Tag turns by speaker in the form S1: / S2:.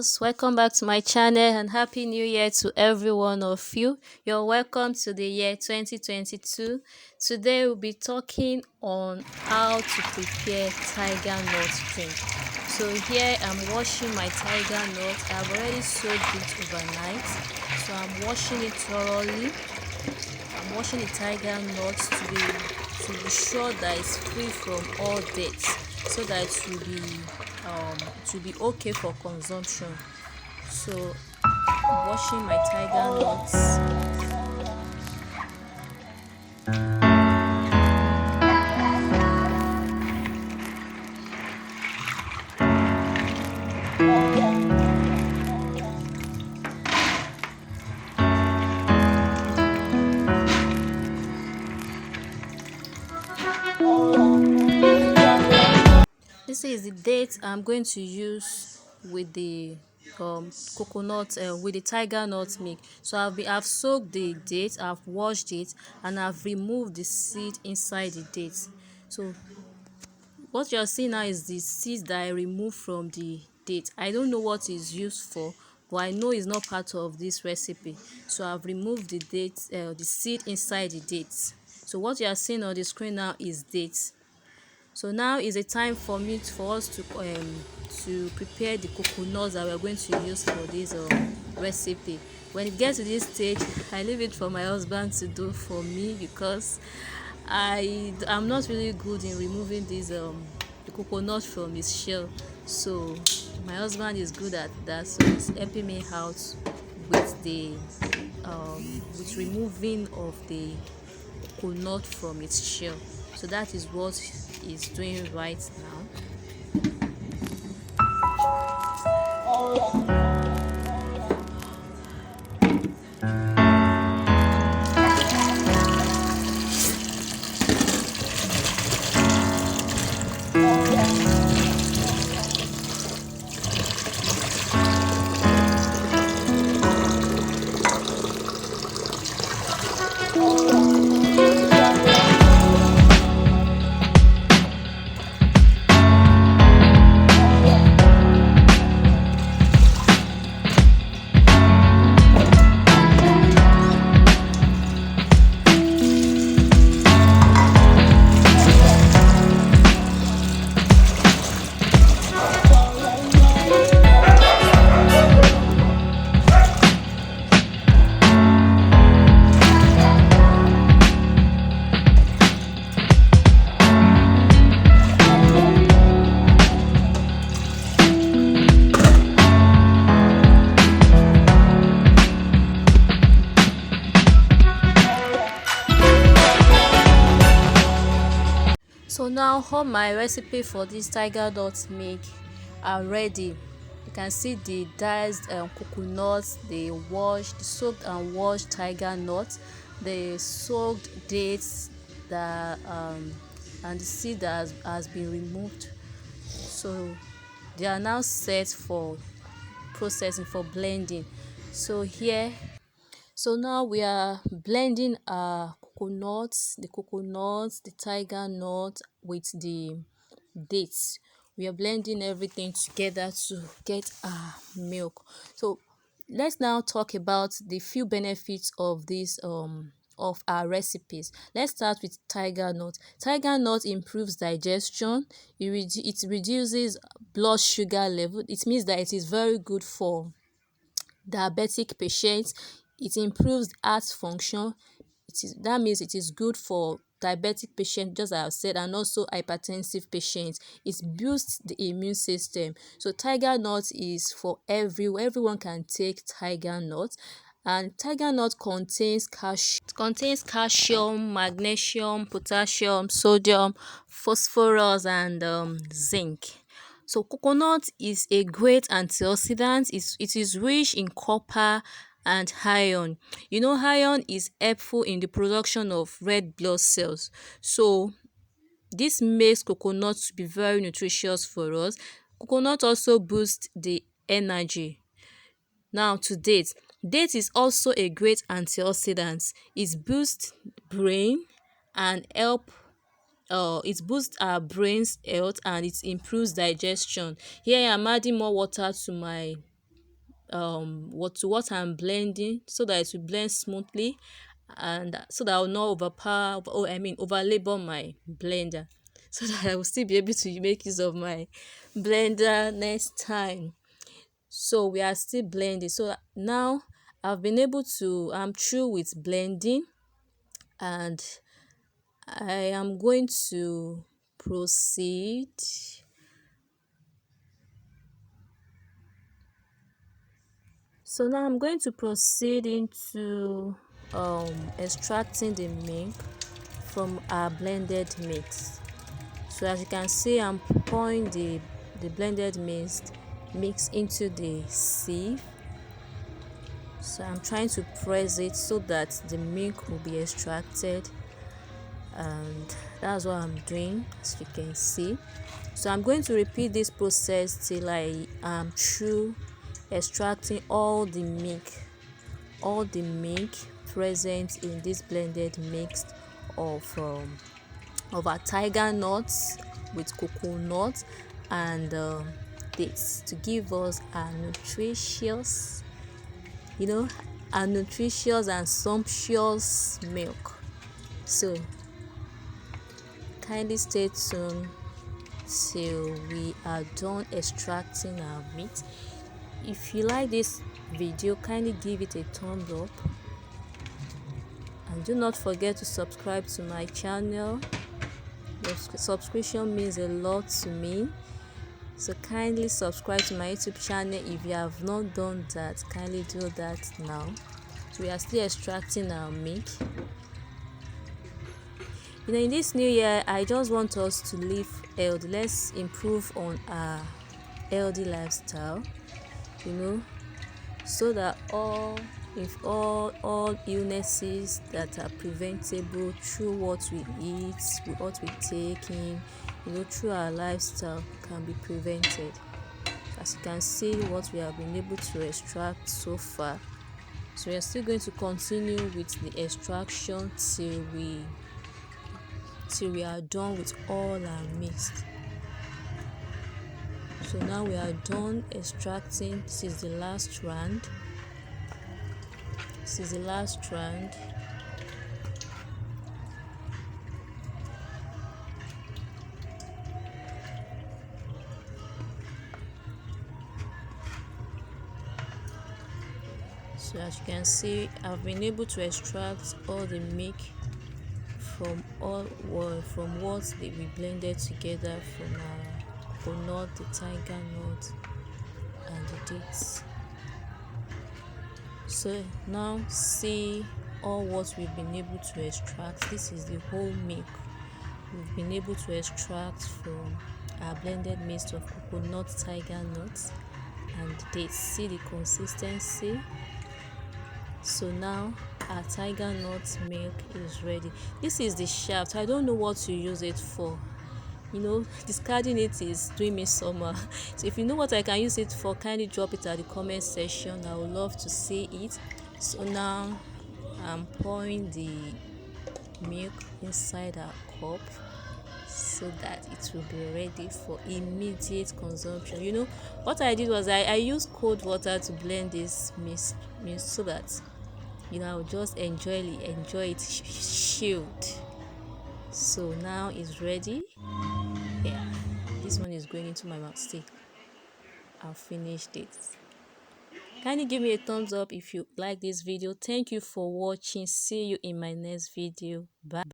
S1: viewers, welcome back to my channel and happy new year to every one of you. You're welcome to the year 2022. Today we'll be talking on how to prepare tiger nut drink. So here I'm washing my tiger nut. I've already soaked it overnight, so I'm washing it thoroughly. I'm washing the tiger nuts to be sure that it's free from all dirt, so that it will be okay for consumption. So I'm washing my tiger nuts. This is the date I'm going to use with the coconut with the tiger nut milk. So I've soaked the date, I've washed it, and I've removed the seed inside the date. So what you're seeing now is the seeds that I removed from the date. I don't know what is used for, but I know it's not part of this recipe. So I've removed the seed inside the dates. So what you are seeing on the screen now is dates. So now is a time for us to prepare the coconuts that we're going to use for this recipe. When it gets to this stage, I leave it for my husband to do for me, because I'm not really good in removing the coconut from its shell. So my husband is good at that, so he's helping me out with the with removing of the coconut from its shell. So that is what he's doing right now. So now all my recipe for this tiger nut milk are ready. You can see the diced coconuts, the soaked and washed tiger nuts, the soaked dates, and the seed that has been removed. So they are now set for processing, for blending. So here, so now we are blending our coconuts, the tiger nut with the dates. We are blending everything together to get our milk. So let's now talk about the few benefits of this of our recipes. Let's start with tiger nut. Tiger nut improves digestion. It reduces blood sugar level. It means that it is very good for diabetic patients. It improves heart function. That means it is good for diabetic patients, just as I've said, and also hypertensive patients. It boosts the immune system. So tiger nut is for everyone can take tiger nut. And tiger nut contains calcium, magnesium, potassium, sodium, phosphorus, and zinc. So coconut is a great antioxidant. It is rich in copper and iron. You know, iron is helpful in the production of red blood cells. So this makes coconut to be very nutritious for us. Coconut also boosts the energy. Now to date is also a great antioxidant. It boosts brain and it boosts our brain's health, and it improves digestion. Here I am adding more water to my what I'm blending, so that it will blend smoothly, and so that I'll not over labor my blender, so that I will still be able to make use of my blender next time. So we are still blending. So now I'm through with blending, and I am going to proceed. So now I'm going to proceed into extracting the milk from our blended mix. So as you can see, I'm pouring the blended mix into the sieve. So I'm trying to press it so that the milk will be extracted, and that's what I'm doing, as you can see. So I'm going to repeat this process till I am through extracting all the milk present in this blended mix of our tiger nuts with coconut and dates, to give us a nutritious, you know, a nutritious and sumptuous milk. So kindly stay tuned till we are done extracting our meat. If you like this video, kindly give it a thumbs up, and do not forget to subscribe to my channel. Your subscription means a lot to me, so kindly subscribe to my YouTube channel. If you have not done that, kindly do that now. We are still extracting our milk. In this new year, I just want us to live healthy. Let's improve on our healthy lifestyle, so that all illnesses that are preventable through what we eat, what we take in, through our lifestyle, can be prevented. As you can see, what we have been able to extract so far. So we are still going to continue with the extraction till we are done with all our mix. So now we are done extracting. This is the last round. So as you can see, I've been able to extract all the milk from what we blended together, from our coconut, the tiger nut, and the dates. So now see all what we've been able to extract. This is the whole milk we've been able to extract from our blended mix of coconut, tiger nuts, and dates. See the consistency. So now our tiger nut milk is ready. This is the shaft. I don't know what to use it for. Discarding it is doing me somehow. So if you know what I can use it for, kindly drop it at the comment section. I would love to see it. So now I'm pouring the milk inside our cup so that it will be ready for immediate consumption. What I did was I used cold water to blend this mix so that I'll just enjoy it chilled. So now it's ready. Yeah, this one is going into my mouth. Still, I've finished it. Kindly give me a thumbs up if you like this video. Thank you for watching. See you in my next video. Bye.